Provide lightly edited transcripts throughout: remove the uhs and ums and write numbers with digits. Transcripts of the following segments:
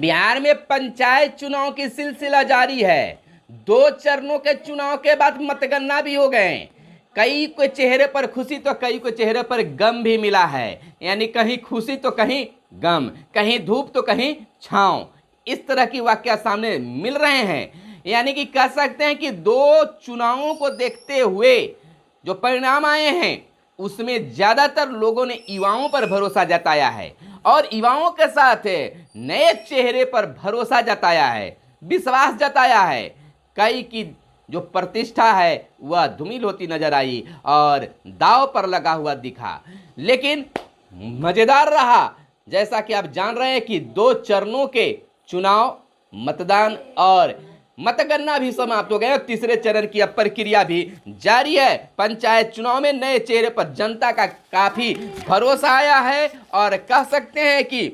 बिहार में पंचायत चुनाव की सिलसिला जारी है। 2 चरणों के चुनाव के बाद मतगणना भी हो गए। कई के चेहरे पर खुशी तो कई के चेहरे पर गम भी मिला है, यानी कहीं खुशी तो कहीं गम, कहीं धूप तो कहीं छांव, इस तरह की वाकया सामने मिल रहे हैं। यानी कि कह सकते हैं कि 2 चुनावों को देखते हुए जो परिणाम आए हैं उसमें ज़्यादातर लोगों ने युवाओं पर भरोसा जताया है और युवाओं के साथ नए चेहरे पर भरोसा जताया है, विश्वास जताया है। कई की जो प्रतिष्ठा है वह धूमिल होती नजर आई और दांव पर लगा हुआ दिखा। लेकिन मज़ेदार रहा, जैसा कि आप जान रहे हैं कि 2 चरणों के चुनाव, मतदान और मतगणना भी समाप्त हो गए और तीसरे चरण की अब प्रक्रिया भी जारी है। पंचायत चुनाव में नए चेहरे पर जनता का काफी भरोसा आया है और कह सकते हैं कि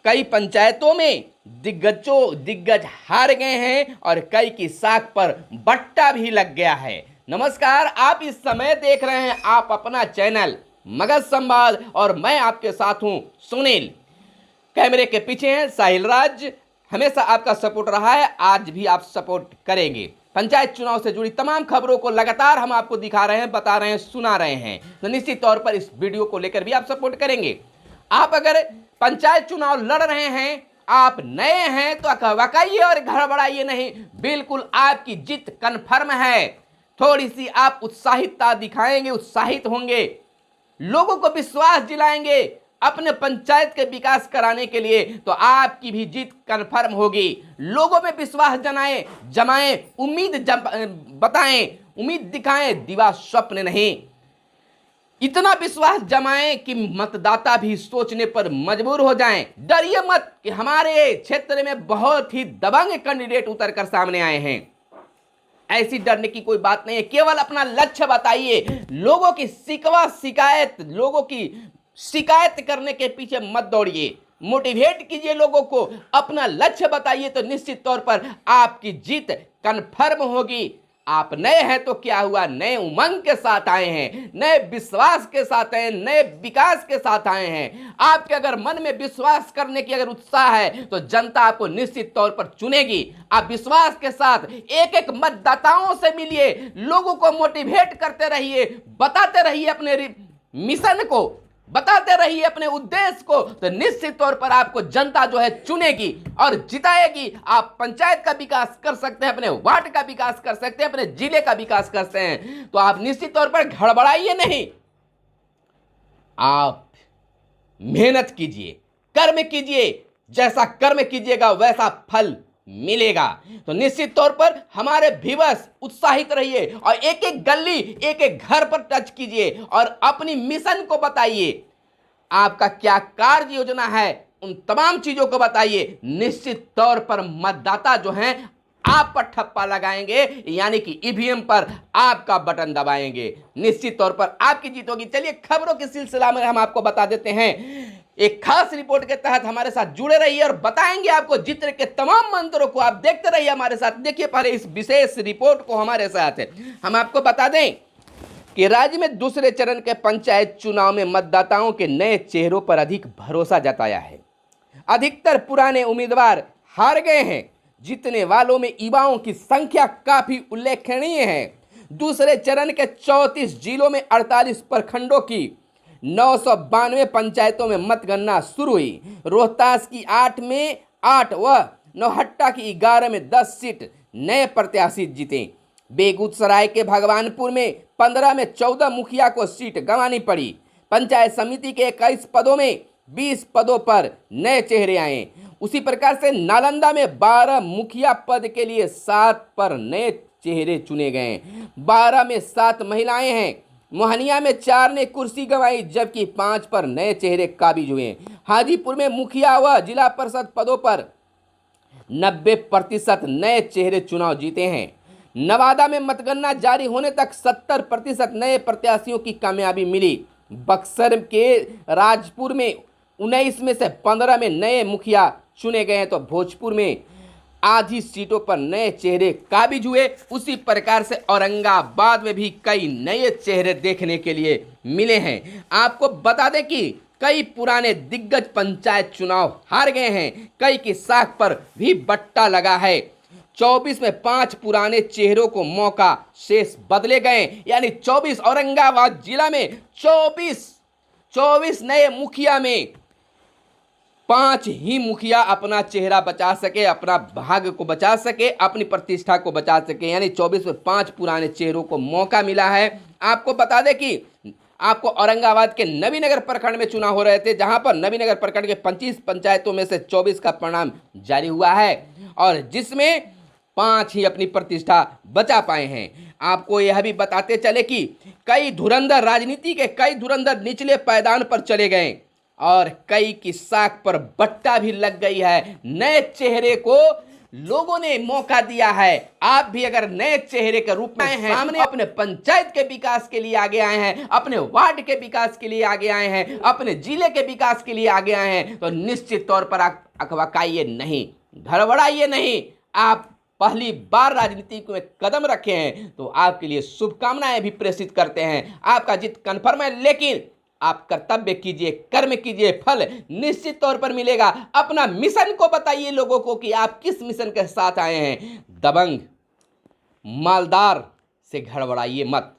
कई पंचायतों में दिग्गज हार गए हैं और कई की साख पर बट्टा भी लग गया है। नमस्कार, आप इस समय देख रहे हैं आप अपना चैनल मगध संवाद और मैं आपके साथ हूं सुनील। कैमरे के पीछे हैं साहिल राज। हमेशा आपका सपोर्ट रहा है, आज भी आप सपोर्ट करेंगे। पंचायत चुनाव से जुड़ी तमाम खबरों को लगातार हम आपको दिखा रहे हैं, बता रहे हैं, सुना रहे हैं, तो निश्चित तौर पर इस वीडियो को लेकर भी आप सपोर्ट करेंगे। आप अगर पंचायत चुनाव लड़ रहे हैं, आप नए हैं तो कहवाइए और घबराइए नहीं, बिल्कुल आपकी जीत कन्फर्म है। थोड़ी सी आप उत्साहितता दिखाएंगे, उत्साहित होंगे, लोगों को विश्वास दिलाएंगे अपने पंचायत के विकास कराने के लिए, तो आपकी भी जीत कन्फर्म होगी। लोगों में विश्वास जमाएं, उम्मीद बताएं, उम्मीद दिखाएं, दिवा स्वप्न नहीं। इतना विश्वास जमाएं कि मतदाता भी सोचने पर मजबूर हो जाएं। डरिए मत कि हमारे क्षेत्र में बहुत ही दबंग कैंडिडेट उतर कर सामने आए हैं, ऐसी डरने की कोई बात नहीं है। केवल अपना लक्ष्य बताइए, लोगों की शिकायत करने के पीछे मत दौड़िए, मोटिवेट कीजिए लोगों को, अपना लक्ष्य बताइए, तो निश्चित तौर पर आपकी जीत कन्फर्म होगी। आप नए हैं तो क्या हुआ, नए उमंग के साथ आए हैं, नए विश्वास के साथ आए हैं, नए विकास के साथ आए हैं। आपके अगर मन में विश्वास करने की अगर उत्साह है तो जनता आपको निश्चित तौर पर चुनेगी। आप विश्वास के साथ एक एक मतदाताओं से मिलिए, लोगों को मोटिवेट करते रहिए, बताते रहिए अपने मिशन को, बताते रहिए अपने उद्देश्य को, तो निश्चित तौर पर आपको जनता जो है चुनेगी और जिताएगी। आप पंचायत का विकास कर सकते हैं, अपने वार्ड का विकास कर सकते हैं, अपने जिले का विकास कर सकते हैं, तो आप निश्चित तौर पर घबराइए नहीं। आप मेहनत कीजिए, कर्म कीजिए, जैसा कर्म कीजिएगा वैसा फल मिलेगा। तो निश्चित तौर पर हमारे व्यूअर्स उत्साहित रहिए और एक एक गली, एक एक घर पर टच कीजिए और अपनी मिशन को बताइए। आपका क्या कार्य योजना है, उन तमाम चीजों को बताइए। निश्चित तौर पर मतदाता जो हैं आप पर ठप्पा लगाएंगे, यानी कि ईवीएम पर आपका बटन दबाएंगे। निश्चित तौर पर आपकी जीत होगी। चलिए खबरों के सिलसिला में हम आपको बता देते हैं, एक खास रिपोर्ट के तहत हमारे साथ जुड़े रहिए और बताएंगे आपको जीतने के तमाम मंत्रों को। आप देखते रहिए हमारे साथ। देखिए पहले इस विशेष रिपोर्ट को हमारे साथ हम आपको बता दें कि राज्य में दूसरे चरण के पंचायत चुनाव में मतदाताओं के नए चेहरों पर अधिक भरोसा जताया है। अधिकतर पुराने उम्मीदवार हार गए हैं, जीतने वालों में युवाओं की संख्या काफी उल्लेखनीय है। दूसरे चरण के 34 जिलों में 48 प्रखंडों की 992 पंचायतों में मतगणना शुरू हुई। रोहतास की 8 में 8 व नौहट्टा की 11 में 10 सीट नए प्रत्याशी जीते। बेगूसराय के भगवानपुर में 15 में 14 मुखिया को सीट गंवानी पड़ी। पंचायत समिति के 21 पदों में 20 पदों पर नए चेहरे आए। उसी प्रकार से नालंदा में 12 मुखिया पद के लिए 7 पर नए चेहरे चुने गए। 12 में 7 महिलाएं हैं। मोहनिया में 4 ने कुर्सी गंवाई, जबकि 5 पर नए चेहरे काबिज हुए। हाजीपुर में मुखिया व जिला परिषद पदों पर 90% नए चेहरे चुनाव जीते हैं। नवादा में मतगणना जारी होने तक 70% नए प्रत्याशियों की कामयाबी मिली। बक्सर के राजपुर में 19 में से 15 में नए मुखिया चुने गए हैं, तो भोजपुर में आधी सीटों पर नए चेहरे काबिज हुए। उसी प्रकार से औरंगाबाद में भी कई नए चेहरे देखने के लिए मिले हैं। आपको बता दें कि कई पुराने दिग्गज पंचायत चुनाव हार गए हैं, कई की साख पर भी बट्टा लगा है। 24 में 5 पुराने चेहरों को मौका, शेष बदले गए। यानी 24 औरंगाबाद जिला में 24 नए मुखिया में 5 ही मुखिया अपना चेहरा बचा सके, अपना भाग्य को बचा सके, अपनी प्रतिष्ठा को बचा सके। यानी 24 में 5 पुराने चेहरों को मौका मिला है। आपको बता दें कि आपको औरंगाबाद के नवीनगर प्रखंड में चुनाव हो रहे थे, जहां पर नवीनगर प्रखंड के 25 पंचायतों में से 24 का परिणाम जारी हुआ है और जिसमें 5 ही अपनी प्रतिष्ठा बचा पाए हैं। आपको यह भी बताते चले कि कई धुरंधर राजनीति के कई धुरंधर निचले पायदान पर चले गए और कई की साख पर बट्टा भी लग गई है। नए चेहरे को लोगों ने मौका दिया है। आप भी अगर नए चेहरे के रूप में हैं, सामने अपने पंचायत के विकास के लिए आगे आए हैं, अपने वार्ड के विकास के लिए आगे आए हैं, अपने जिले के विकास के लिए आगे आए हैं, तो निश्चित तौर पर अकबकाइए नहीं, गड़बड़ाइए नहीं। आप पहली बार राजनीति में कदम रखे हैं तो आपके लिए शुभकामनाएं भी प्रेषित करते हैं। आपका जीत कन्फर्म है, लेकिन आप कर्तव्य कीजिए, कर्म कीजिए, फल निश्चित तौर पर मिलेगा। अपना मिशन को बताइए लोगों को कि आप किस मिशन के साथ आए हैं। दबंग मालदार से गड़बड़ाइए मत।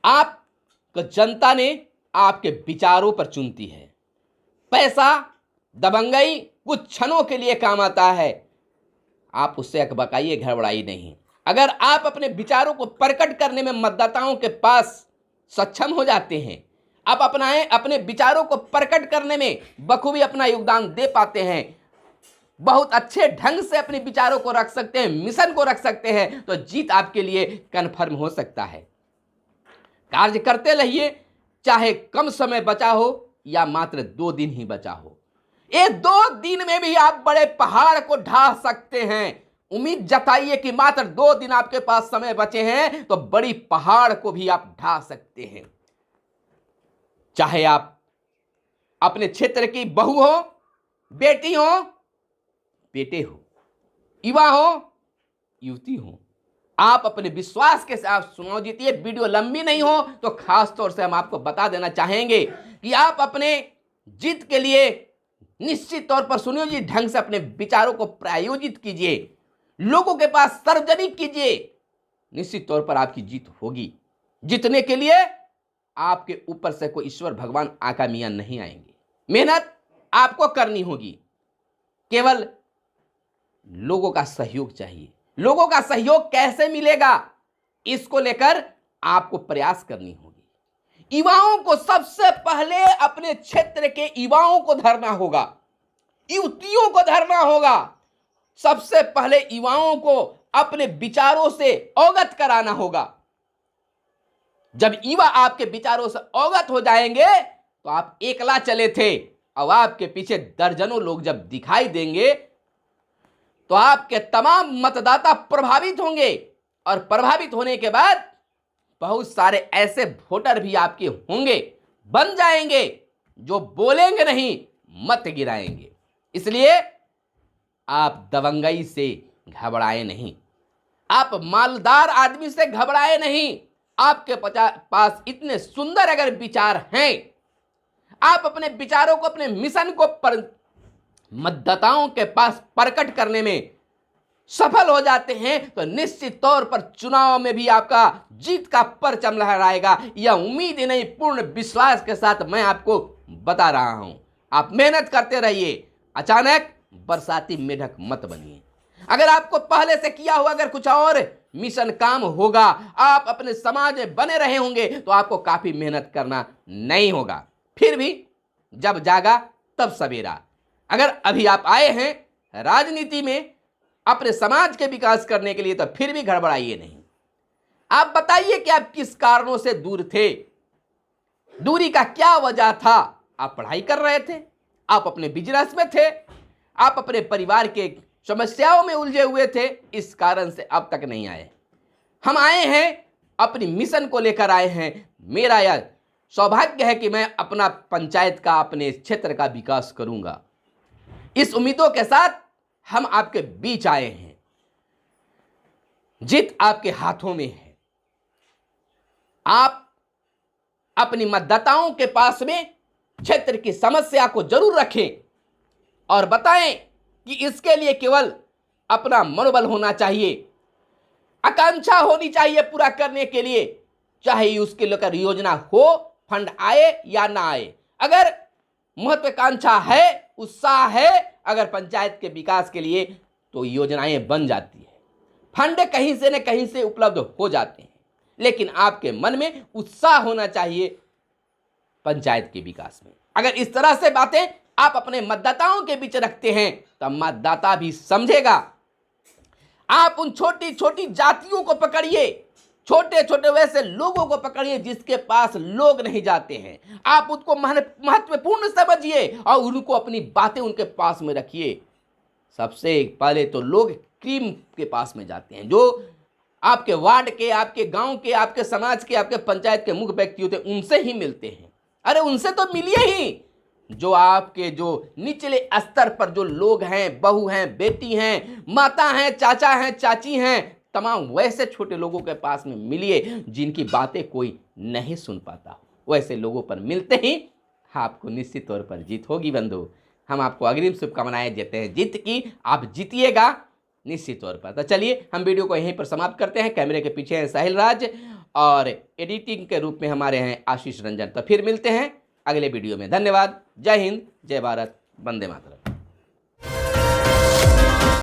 आपको जनता ने आपके विचारों पर चुनती है। पैसा दबंगई कुछ क्षणों के लिए काम आता है, आप उससे अकबकाइए, गड़बड़ाइए नहीं। अगर आप अपने विचारों को प्रकट करने में मतदाताओं के पास सक्षम हो जाते हैं, आप अपने विचारों को प्रकट करने में बखूबी अपना योगदान दे पाते हैं, बहुत अच्छे ढंग से अपने विचारों को रख सकते हैं, मिशन को रख सकते हैं, तो जीत आपके लिए कन्फर्म हो सकता है। कार्य करते रहिए, चाहे कम समय बचा हो या मात्र 2 दिन ही बचा हो। ये 2 दिन में भी आप बड़े पहाड़ को ढा सकते हैं। उम्मीद जताइए कि मात्र 2 दिन आपके पास समय बचे हैं तो बड़ी पहाड़ को भी आप ढा सकते हैं। चाहे आप अपने क्षेत्र की बहू हो, बेटी हो, बेटे हो, युवा हो, युवती हो, आप अपने विश्वास के साथ चुनाव जीतिए। वीडियो लंबी नहीं हो तो खास तौर से हम आपको बता देना चाहेंगे कि आप अपने जीत के लिए निश्चित तौर पर सुनियोजित ढंग से अपने विचारों को प्रायोजित कीजिए, लोगों के पास सार्वजनिक कीजिए। निश्चित तौर पर आपकी जीत होगी। जीतने के लिए आपके ऊपर से कोई ईश्वर भगवान आका मियां नहीं आएंगे। मेहनत आपको करनी होगी, केवल लोगों का सहयोग चाहिए। लोगों का सहयोग कैसे मिलेगा, इसको लेकर आपको प्रयास करनी होगी। युवाओं को सबसे पहले अपने क्षेत्र के युवाओं को धरना होगा, युवतियों को धरना होगा। सबसे पहले युवाओं को अपने विचारों से अवगत कराना होगा। जब युवा आपके विचारों से अवगत हो जाएंगे तो आप एकला चले थे, अब आपके पीछे दर्जनों लोग जब दिखाई देंगे तो आपके तमाम मतदाता प्रभावित होंगे और प्रभावित होने के बाद बहुत सारे ऐसे वोटर भी आपके होंगे, बन जाएंगे, जो बोलेंगे नहीं, मत गिराएंगे। इसलिए आप दबंगई से घबराए नहीं, आप मालदार आदमी से घबराए नहीं। आपके पास इतने सुंदर अगर विचार हैं, आप अपने विचारों को, अपने मिशन को मतदाताओं के पास प्रकट करने में सफल हो जाते हैं तो निश्चित तौर पर चुनाव में भी आपका जीत का परचम लहराएगा। यह उम्मीद ही नहीं, पूर्ण विश्वास के साथ मैं आपको बता रहा हूं। आप मेहनत करते रहिए, अचानक बरसाती मेढक मत बनिए। अगर आपको पहले से किया हुआ अगर कुछ और मिशन काम होगा, आप अपने समाज में बने रहे होंगे, तो आपको काफी मेहनत करना नहीं होगा। फिर भी जब जागा तब सवेरा। अगर अभी आप आए हैं राजनीति में अपने समाज के विकास करने के लिए, तो फिर भी गड़बड़ाइए नहीं। आप बताइए कि आप किस कारणों से दूर थे, दूरी का क्या वजह था। आप पढ़ाई कर रहे थे, आप अपने बिजनेस में थे, आप अपने परिवार के समस्याओं में उलझे हुए थे, इस कारण से अब तक नहीं आए। हम आए हैं, अपनी मिशन को लेकर आए हैं। मेरा यह सौभाग्य है कि मैं अपना पंचायत का, अपने क्षेत्र का विकास करूंगा। इस उम्मीदों के साथ हम आपके बीच आए हैं। जीत आपके हाथों में है। आप अपनी मतदाताओं के पास में क्षेत्र की समस्या को जरूर रखें और बताएं कि इसके लिए केवल अपना मनोबल होना चाहिए, आकांक्षा होनी चाहिए पूरा करने के लिए, चाहे उसके लेकर योजना हो, फंड आए या ना आए। अगर महत्वाकांक्षा है, उत्साह है अगर पंचायत के विकास के लिए, तो योजनाएं बन जाती है, फंड कहीं से न कहीं से उपलब्ध हो जाते हैं। लेकिन आपके मन में उत्साह होना चाहिए पंचायत के विकास में। अगर इस तरह से बातें आप अपने मतदाताओं के बीच रखते हैं तो मतदाता भी समझेगा। आप उन छोटी छोटी जातियों को पकड़िए, छोटे छोटे वैसे लोगों को पकड़िए जिसके पास लोग नहीं जाते हैं, आप उसको महत्वपूर्ण समझिए और उनको अपनी बातें उनके पास में रखिए। सबसे पहले तो लोग क्रीम के पास में जाते हैं, जो आपके वार्ड के, आपके गांव के, आपके समाज के, आपके पंचायत के मुख्य व्यक्ति होते हैं, उनसे ही मिलते हैं। अरे उनसे तो मिलिए ही। जो आपके जो निचले स्तर पर जो लोग हैं, बहू हैं, बेटी हैं, माता हैं, चाचा हैं, चाची हैं, तमाम वैसे छोटे लोगों के पास में मिलिए जिनकी बातें कोई नहीं सुन पाता हो। वैसे लोगों पर मिलते ही आपको निश्चित तौर पर जीत होगी बंधु। हम आपको अग्रिम शुभकामनाएं देते हैं जीत की, आप जीतिएगा निश्चित तौर पर। तो चलिए हम वीडियो को यहीं पर समाप्त करते हैं। कैमरे के पीछे हैं साहिल राज और एडिटिंग के रूप में हमारे हैं आशीष रंजन। तो फिर मिलते हैं अगले वीडियो में। धन्यवाद। जय हिंद, जय भारत, वंदे मातरम।